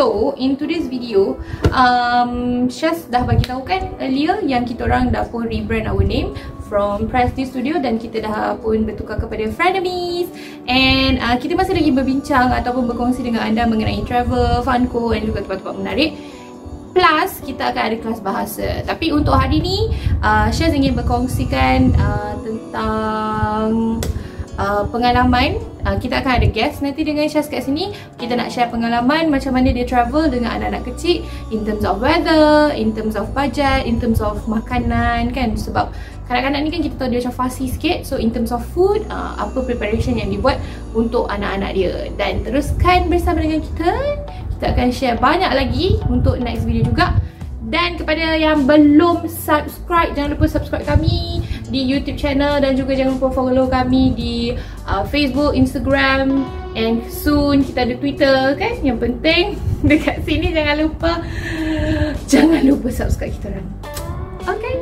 So in today's video, Syaz dah bagi tahu kan earlier yang kita orang dah pun rebrand our name from Prestige Studio dan kita dah pun bertukar kepada Frenemies. And kita masih lagi berbincang ataupun berkongsi dengan anda mengenai travel, funko dan juga tempat-tempat menarik. Plus kita akan ada kelas bahasa. Tapi untuk hari ni Syaz ingin berkongsikan tentang pengalaman. Kita akan ada guest nanti dengan Syaz kat sini. Kita nak share pengalaman macam mana dia travel dengan anak-anak kecil, in terms of weather, in terms of budget, in terms of makanan kan. Sebab kanak-kanak ni kan kita tahu dia macam fussy sikit. So in terms of food, apa preparation yang dibuat untuk anak-anak dia. Dan teruskan bersama dengan kita. Kita akan share banyak lagi untuk next video juga. Dan kepada yang belum subscribe, jangan lupa subscribe kami di YouTube channel dan juga jangan lupa follow kami di Facebook, Instagram, and soon kita ada Twitter kan. Yang penting dekat sini jangan lupa subscribe kita orang. Okay.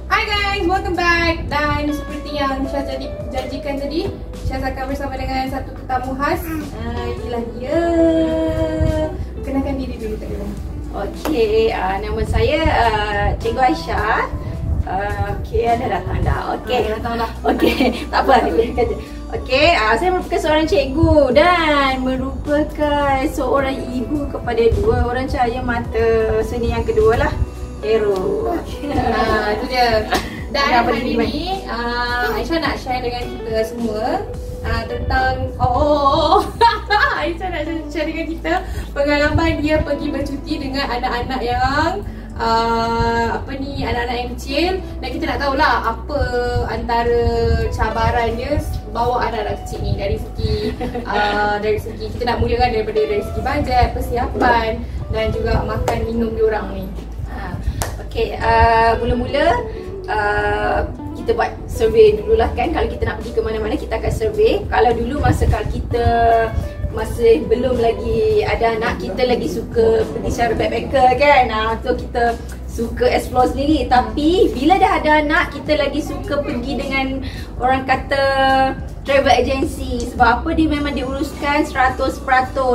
Hi guys, welcome back. Dan seperti yang Syaz janjikan tadi, Syaz akan bersama dengan satu tetamu khas. Inilah dia. Kenalkan diri dulu tadi. Okey, nama saya Cikgu Aisyah. Okey, dah datang dah. Okey, datang dah. Okey, tak apa. Okey, saya merupakan seorang cikgu dan merupakan seorang ibu kepada dua orang cahaya mata. Seni yang kedua lah, Hero. Itu dia. Dan hari ni Aisyah nak share dengan kita semua tentang Aisyah nak share dengan kita pengalaman dia pergi bercuti dengan anak-anak yang anak-anak yang kecil. Dan kita nak tahulah apa antara cabaran dia bawa anak-anak kecil ni dari segi kita nak mulakan dari segi bajet, persiapan dan juga makan minum diorang ni. Okey, mula-mula kita buat survey dululah kan. Kalau kita nak pergi ke mana-mana kita akan survey. Kalau dulu kalau kita masih belum lagi ada anak, kita lagi suka pergi secara backpacker kan. So kita suka explore sendiri. Tapi bila dah ada anak, kita lagi suka pergi dengan orang kata travel agency. Sebab apa, dia memang diuruskan 100%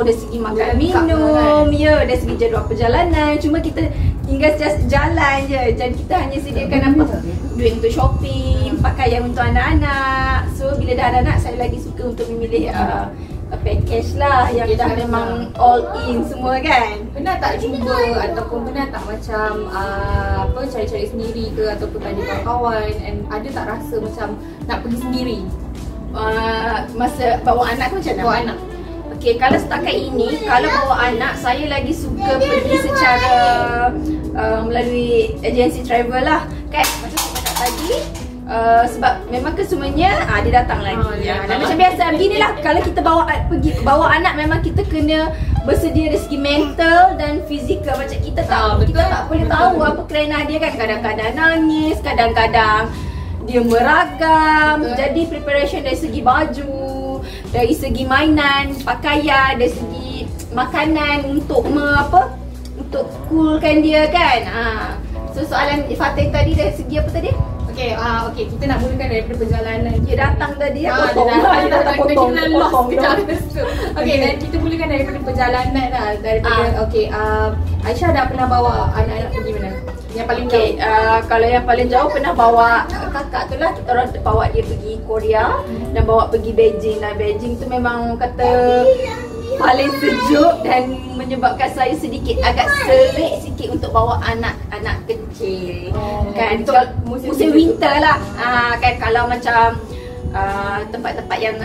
dari segi makan minum, ya, dari segi jadual perjalanan. Cuma kita tinggal just jalan je. Jadi kita hanya sediakan apa? Duit untuk shopping, pakaian untuk anak-anak. So bila dah ada anak, saya lagi suka untuk memilih package lah yang dah memang all in semua kan. Pernah tak cuba ataupun pernah tak macam cari-cari sendiri ke ataupun tanya kawan-kawan, and ada tak rasa macam nak pergi sendiri? Masa bawa anak tu macam mana? Bawa anak. Okey, kalau setakat ini, kalau bawa anak, saya lagi suka pergi secara melalui agensi travel lah kan. Macam saya cakap tadi, sebab memang kesemuanya dia datang lagi. Dan macam biasa beginilah, kalau kita bawa anak, memang kita kena bersedia dari segi mental dan fizikal. Macam kita tak boleh tahu apa kelainan dia kan. Kadang-kadang nangis, kadang-kadang dia meragam. Jadi preparation dari segi baju, dari segi mainan, pakaian, dari segi makanan untuk untuk coolkan dia kan. So soalan Fatih tadi dari segi apa tadi? Okey, kita nak mulakan daripada perjalanan. Dia datang tadi, dia datang potong. Okey, dan kita mulakan daripada perjalanan lah. Aisyah dah pernah bawa anak-anak pergi mana? Yang paling jauh? Kalau yang paling jauh pernah bawa kakak tu lah. Kita orang bawa dia pergi Korea dan bawa pergi Beijing. Beijing tu memang kata paling sejuk dan menyebabkan saya sedikit agak serik sikit untuk bawa anak-anak kecil. Kan musim winter lah. Kan kalau macam tempat-tempat yang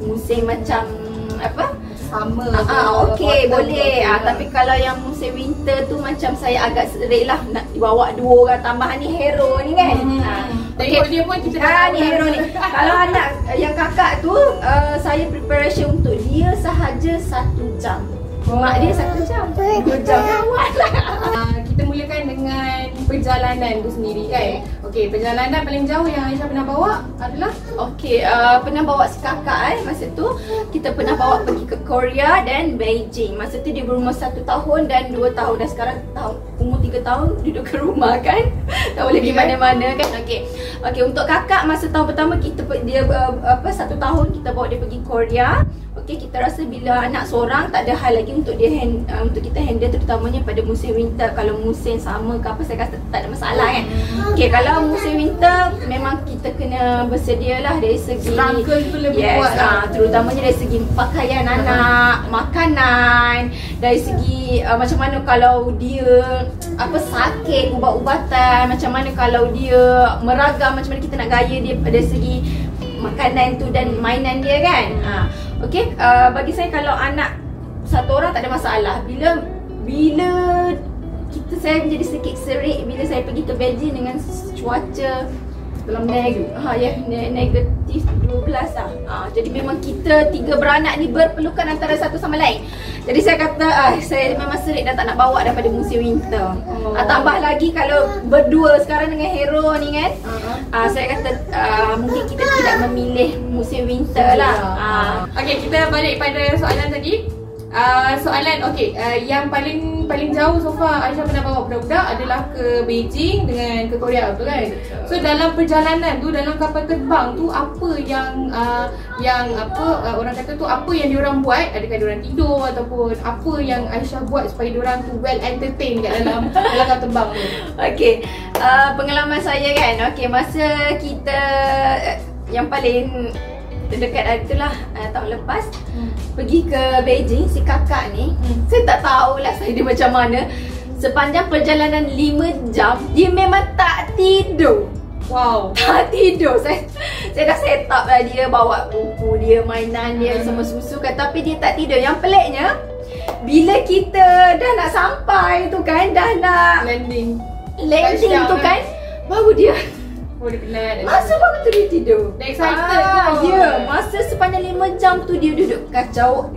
musim macam sama. Okey, boleh. Tapi kalau yang musim winter tu macam saya agak serik lah nak bawa dua orang tambahan ni, Hero ni kan. Tengok dia pun kita ni Hero ni. Kalau anak yang kakak tu, saya preparation untuk dia sahaja 1 jam. Mak dia 1 jam, 2 jam awal lah. Kita mulakan dengan perjalanan tu sendiri kan. Okey, perjalanan paling jauh yang Aisyah pernah bawa adalah? Okey, pernah bawa si kakak masa tu kita pernah bawa pergi ke Korea dan Beijing. Masa tu dia berumur 1 tahun dan 2 tahun. Dan sekarang umur 3 tahun duduk ke rumah kan. Tak boleh pergi mana-mana kan. Okey, untuk kakak masa tahun pertama dia 1 tahun kita bawa dia pergi Korea Okey, kita rasa bila anak seorang tak ada hal lagi untuk dia untuk kita handle, terutamanya pada musim winter. Kalau musim sama ke apa, saya kata tak ada masalah kan. Okey, kalau musim winter memang kita kena bersedialah dari segi struggle tu lebih kuat lah. Terutamanya dari segi pakaian anak, makanan, dari segi macam mana kalau dia sakit, ubat-ubatan, macam mana kalau dia meragam, macam mana kita nak gaya dia pada segi makanan tu dan mainan dia kan. Okey, bagi saya kalau anak satu orang tak ada masalah. Bila saya menjadi sedikit serik bila saya pergi ke Beijing dengan cuaca dalam negatif 12 lah. Jadi memang kita 3 beranak ni berpelukan antara satu sama lain. Jadi saya kata saya memang serik dan tak nak bawa daripada musim winter. Tambah lagi kalau berdua sekarang dengan Hero ni kan. Saya kata mungkin kita tidak memilih musim winter lah. Okey, kita balik pada soalan tadi. Soalan yang paling jauh so far Aisyah pernah bawa budak-budak adalah ke Beijing dengan ke Korea, betul kan? So dalam perjalanan tu, dalam kapal terbang tu, apa yang orang kata tu, apa yang diorang buat? Adakah diorang tidur ataupun apa yang Aisyah buat supaya diorang tu well entertained kat dalam kapal terbang tu? Okey, pengalaman saya kan, masa kita yang paling terdekat itulah tahun lepas pergi ke Beijing, si kakak ni saya tak tahulah saya dia macam mana, sepanjang perjalanan 5 jam dia memang tak tidur. Wow, tak tidur. Saya dah set up lah dia, bawa buku dia, mainan dia, semua susu kan, tapi dia tak tidur. Yang peliknya bila kita dah nak sampai tu kan, dah nak landing tu kan, baru dia masa baru tu dia tidur. Dia excited ya, masa sepanjang 5 jam tu dia duduk kacau.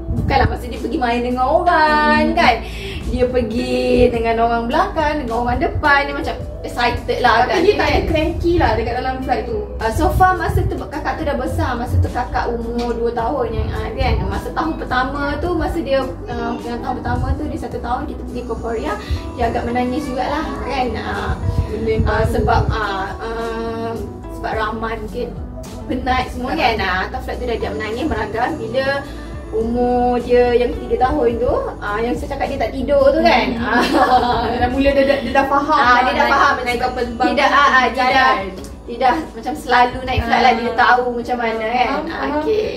Bukanlah masa dia pergi main dengan orang kan, dia pergi dengan orang belakang, dengan orang depan, dia macam excited lah. Tapi dia tak ada cranky lah dekat dalam flight tu. So far masa tu kakak tu dah besar. Masa tu kakak umur 2 tahun yang kan. Masa tahun pertama tu, masa dia tahun pertama tu, dia 1 tahun kita pergi ke Korea, dia agak menangis jugalah kan. Sebab ramai mungkin penat semua kan. Atas flight tu dia menangis, meragam. Bila umur dia yang 3 tahun tu, yang saya cakap dia tak tidur tu kan. Dia dah mula, dia dah faham. Dia dah faham naik kapal terbang. Dia dah macam selalu naik flight lah, dia tahu macam mana kan.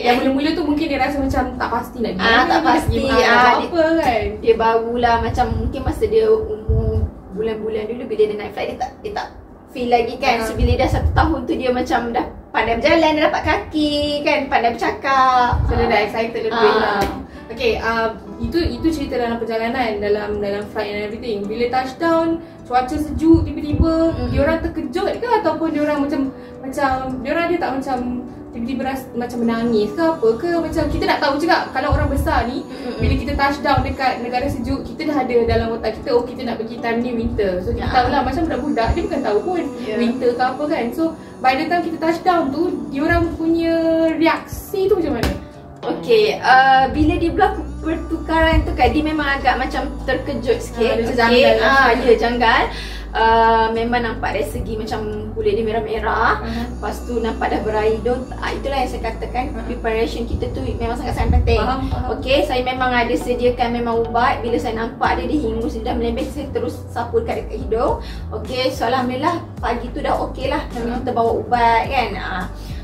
Yang mula-mula tu mungkin dia rasa macam tak pasti nak tak pasti. Apa kan. Dia barulah macam mungkin masa dia umur bulan-bulan dulu, bila dia naik flight dia tak feel lagi kan. So bila dah 1 tahun tu dia macam dah pandai berjalan, dia dapat kaki kan, pandai bercakap. So dia dah excited lebih lah. Okay, itu cerita dalam perjalanan, dalam flight and everything. Bila touchdown, cuaca sejuk tiba-tiba, diorang terkejut ke ataupun diorang macam diorang dia tak macam tiba-tiba rasa macam menangis ke apa ke? Macam kita nak tahu juga kalau orang besar ni, bila kita touchdown dekat negara sejuk, kita dah ada dalam otak kita, kita nak pergi time ni winter. So kita tahulah, macam budak-budak dia bukan tahu pun winter ke apa kan. So by the time kita touchdown tu, diorang punya reaksi tu macam mana? Okay, bila dia berlaku pertukaran tu kan, dia memang agak macam terkejut sikit. Dia janggal. Memang nampak dari segi macam kulit dia merah-merah. Lepas tu nampak dah berair hidung. Itulah yang saya katakan, preparation kita tu memang sangat-sangat penting. Okay, saya memang ada sediakan memang ubat. Bila saya nampak dia hingus, dia dah melembek, saya terus sapu dekat hidung. Okay, so alhamdulillah pagi tu dah okay lah. Kita bawa ubat kan.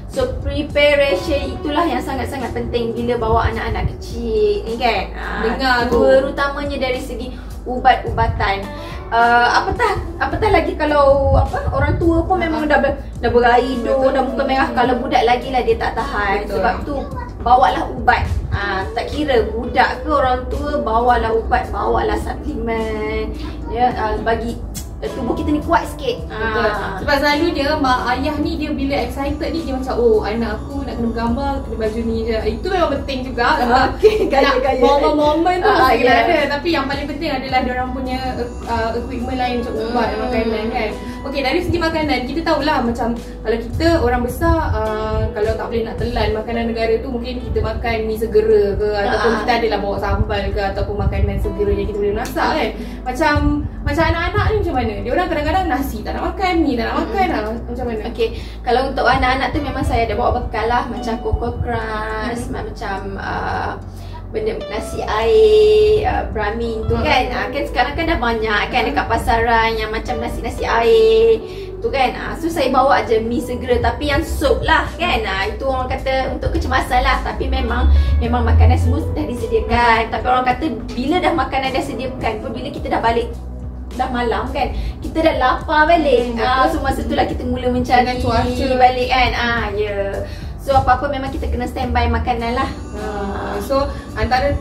So preparation itulah yang sangat-sangat penting bila bawa anak-anak kecil ni kan. Dengar tu, terutamanya dari segi ubat-ubatan. Apatah lagi kalau orang tua pun memang dah berair hidung, dah muka merah. Kalau budak lagi lah dia tak tahan. Sebab tu bawalah ubat. Tak kira budak ke orang tua, bawalah ubat, bawalah suplemen ya, bagi tubuh kita ni kuat sikit. Sebab selalunya mak ayah ni, dia bila excited ni, dia macam anak aku nak kena bergambar, kena baju ni je. Itu memang penting juga. Gaya-gaya momen-momen tu mesti kena ada. Tapi yang paling penting adalah diorang punya equipment lain untuk ubat dan makanan kan. Okay, dari segi makanan, kita tahulah macam kalau kita orang besar, kalau tak boleh nak telan makanan negara tu, mungkin kita makan mi segera ke, ataupun kita adalah bawa sambal ke, ataupun makanan segera yang kita boleh masak kan. Macam anak-anak ni macam mana? mana? Dia orang kadang-kadang nasi tak nak makan, ni tak nak makan lah. Macam mana? Okay, kalau untuk anak-anak tu memang saya ada bawa bekal lah. Macam Coco Crunch, macam benda nasi air, Brahmin tu kan. Kan sekarang kan dah banyak kan dekat pasaran yang macam nasi-nasi air tu kan. So saya bawa je mi segera tapi yang sup lah kan. Itu orang kata untuk kecemasan lah. Tapi memang makanan semua dah disediakan. Tapi orang kata bila dah makanan dah sediakan pun, bila kita dah balik dah malam kan, kita dah lapar balik. So masa tu lah kita mula mencari cuaca balik kan. So apa-apa memang kita kena standby makanan lah. So antara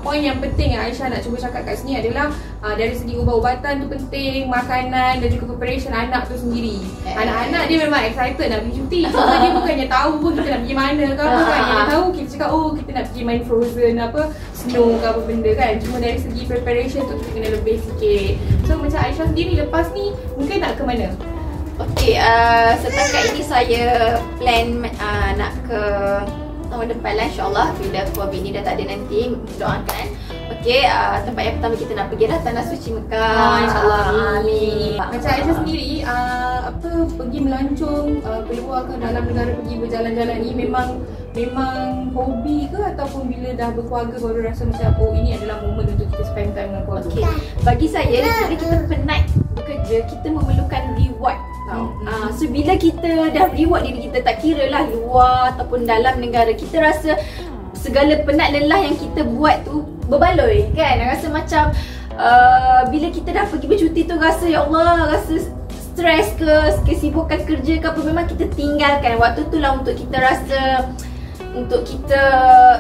poin yang penting yang Aisyah nak cuba cakap kat sini adalah dari segi ubat-ubatan tu penting, makanan dan juga preparation anak tu sendiri. Anak-anak dia memang excited nak pergi cuti. Cuma dia bukannya tahu pun kita nak pergi mana ke apa kan. Yang dia tahu kita cakap kita nak pergi main Frozen apa, snow ke apa benda kan. Cuma dari segi preparation tu kita kena lebih sikit. So macam Aisyah sendiri lepas ni mungkin nak ke mana? Okay, setakat ini saya plan nak ke tahun depan lah insyaAllah, bila COVID ni dah tak ada nanti, doakan. Okay, tempat yang pertama kita nak pergi dah Tanah Suci Mekah. InsyaAllah. Amin. Macam Aisyah sendiri, pergi melancong, keluar ke dalam negara, pergi berjalan-jalan ni memang hobi ke ataupun bila dah berkeluarga baru rasa macam ini adalah momen untuk kita spend time dengan keluarga? Okay, bagi saya bila kita penat bekerja, kita memerlukan reward. So bila kita dah reward diri kita, tak kira lah luar ataupun dalam negara, kita rasa segala penat lelah yang kita buat tu berbaloi kan. Rasa macam bila kita dah pergi bercuti tu rasa ya Allah, rasa stres ke kesibukan kerja ke apa, memang kita tinggalkan waktu tu lah untuk kita rasa, untuk kita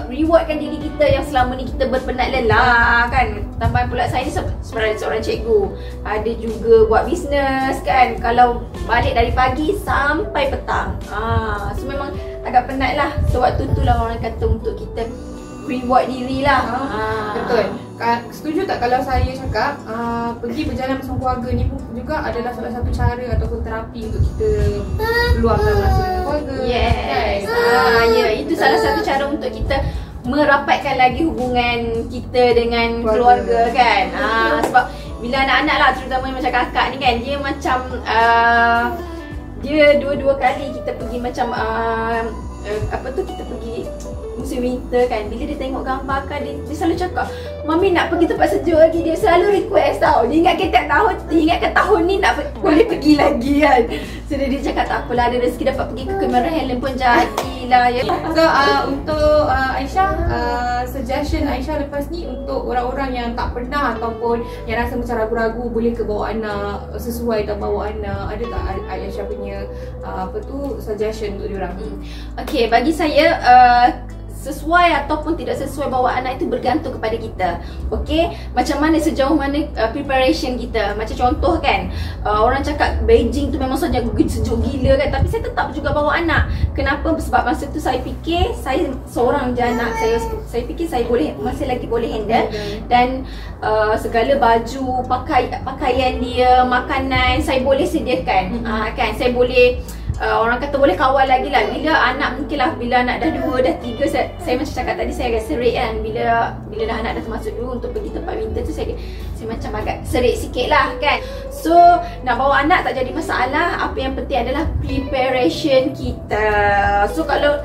rewardkan diri kita yang selama ni kita berpenat lelah kan. Tambahan pula saya ni sebenarnya seorang cikgu, ada juga buat bisnes kan. Kalau balik dari pagi sampai petang, so memang agak penat lah. So waktu tu lah orang kata untuk kita reward diri lah. Betul. Setuju tak kalau saya cakap pergi berjalan bersama keluarga ni pun juga adalah salah satu cara ataupun terapi untuk kita luangkan masa dengan keluarga. Yes. Itu salah satu cara untuk kita merapatkan lagi hubungan kita dengan keluarga kan. Sebab bila anak-anak lah, terutama macam kakak ni kan, dia macam dia dua-dua kali kita pergi macam kita pergi musim winter kan. Bila dia tengok gambar kan, dia selalu cakap, Mami nak pergi tempat sejuk lagi. Dia selalu request tau. Dia ingatkan tiap tahun, dia ingatkan tahun ni nak boleh pergi lagi kan. So dia cakap tak apalah, ada rezeki dapat pergi ke Cameron Highland pun jadilah ya. So untuk Aisyah, suggestion Aisyah lepas ni untuk orang-orang yang tak pernah ataupun yang rasa macam ragu-ragu boleh ke bawa anak, sesuai tak bawa anak, ada tak Aisyah punya suggestion untuk diorang? Okay, bagi saya sesuai ataupun tidak sesuai bawa anak itu bergantung kepada kita. Okay, macam mana, sejauh mana preparation kita. Macam contoh kan, orang cakap Beijing tu memang saja sejuk gila kan, tapi saya tetap juga bawa anak. Kenapa? Sebab masa tu saya fikir saya seorang je anak, saya fikir saya boleh, masih lagi boleh handle. Dan segala baju, pakaian dia, makanan saya boleh sediakan. Kan, saya boleh orang kata boleh kawal lagi lah. Bila anak mungkin lah, bila anak dah 2, dah 3, saya macam cakap tadi, saya agak serik kan. Bila dah anak dah termasuk dulu untuk pergi tempat winter tu, saya macam agak serik sikit lah kan. So nak bawa anak tak jadi masalah. Apa yang penting adalah preparation kita. So kalau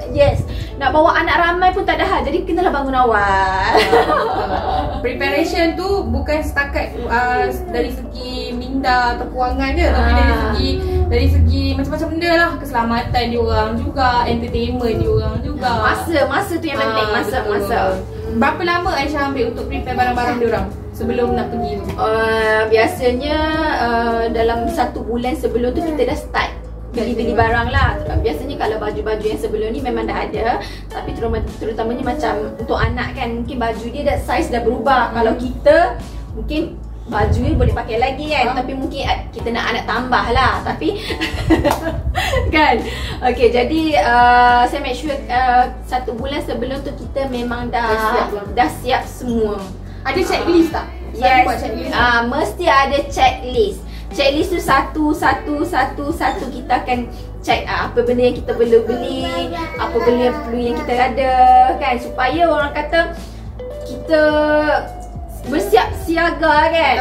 nak bawa anak ramai pun tak ada hal, jadi kenalah bangun awal. Preparation tu bukan setakat dari segi minda atau kewangan je, tapi dari segi macam-macam benda lah. Keselamatan diorang juga, entertainment diorang juga. Masa tu yang penting, masa. Berapa lama Aisyah ambil untuk prepare barang-barang diorang sebelum nak pergi tu? Biasanya dalam 1 bulan sebelum tu kita dah start beli barang lah. Biasanya kalau baju-baju yang sebelum ni memang dah ada, tapi terutamanya macam untuk anak kan, mungkin baju dia dah size dah berubah. Kalau kita mungkin baju ni boleh pakai lagi kan, tapi mungkin kita nak anak tambah lah, tapi kan. Okay, jadi saya make sure 1 bulan sebelum tu kita memang dah siap semua. Ada checklist tak? Yes, mesti ada checklist. Checklist tu satu kita akan check apa benda yang kita perlu beli, apa benda yang perlu yang kita ada kan, supaya orang kata kita bersiap siaga kan.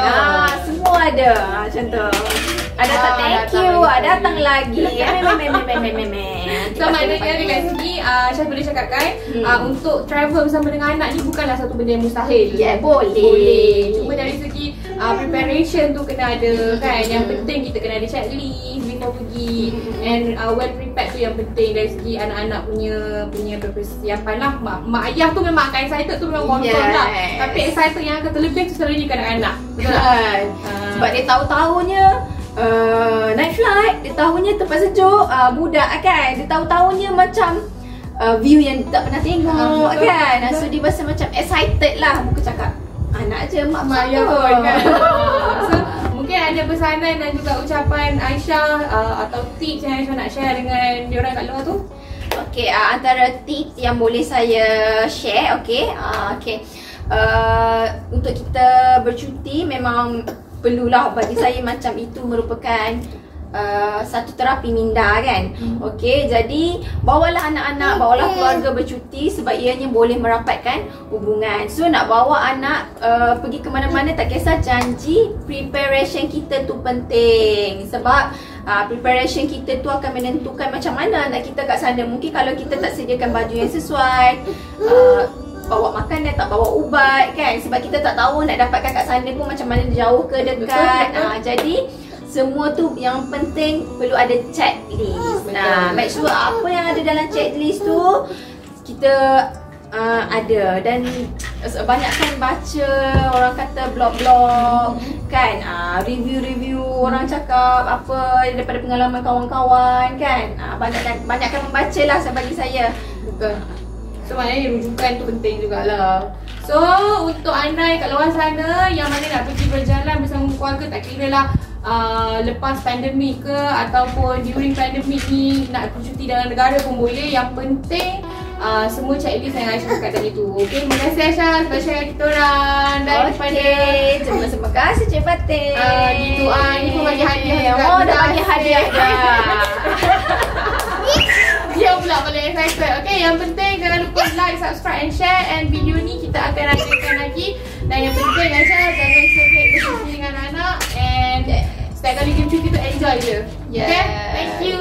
Semua ada. Macam tu. Ada tak thank you, datang lagi. So maknanya dengan segi Syah boleh cakapkan untuk travel bersama dengan anak ni bukanlah satu benda yang mustahil. Boleh. Cuma dari segi preparation tu kena ada kan. Yang penting kita kena ada checklist before pergi. And well prepared tu yang penting dari segi anak-anak punya persiapan lah. Mak ayah tu memang akan excited tu memang confirm lah. Tapi excited yang akan terlebih tu selalunya anak-anak. Betul tak? Sebab dia tahu-tahunya night flight, dia tahunya tempat sejuk, budak kan. Dia tahu-tahunya macam view yang tak pernah tengok kan. So dia rasa macam excited lah. Muka cakap anak je mak ayah pun kan. So mungkin ada pesanan dan juga ucapan Aisyah atau tips yang Aisyah nak share dengan diorang kat luar tu. Okay, antara tips yang boleh saya share, untuk kita bercuti memang perlulah, bagi saya macam itu merupakan satu terapi minda kan. Okey, jadi bawalah anak-anak, bawalah keluarga bercuti sebab ianya boleh merapatkan hubungan. So nak bawa anak pergi ke mana-mana tak kisah, janji preparation kita tu penting. Sebab preparation kita tu akan menentukan macam mana anak kita kat sana. Mungkin kalau kita tak sediakan baju yang sesuai, bawa makanan, tak bawa ubat kan. Sebab kita tak tahu nak dapatkan kat sana pun macam mana, jauh ke dekat. Jadi semua tu yang penting perlu ada checklist. Make sure apa yang ada dalam checklist tu kita ada. Dan banyakkan baca orang kata blog-blog kan, review-review orang cakap apa daripada pengalaman kawan-kawan kan. Banyakkan membaca lah bagi saya. Betul. So maknanya rujukan tu penting jugalah. So untuk anda kat luar sana yang mana nak pergi berjalan bersama keluarga, tak kira lah lepas pandemik ke ataupun during pandemik ni nak bercuti dalam negara pun boleh. Yang penting semua checklist yang Aisyah cakap tadi tu. Okay, terima kasih Aisyah sebab share kita orang. Daripada terima kasih Cik Fatin. Gitu ni pun bagi hadiah juga. Dah bagi hadiah dah. Dia pula boleh excited. Okay, yang penting jangan lupa like, subscribe and share. And video ni kita akan adakan lagi. Dan yang penting Aisyah jangan serik bercuti dengan anak. And setiap kali game cuti tu enjoy je. Okay, thank you.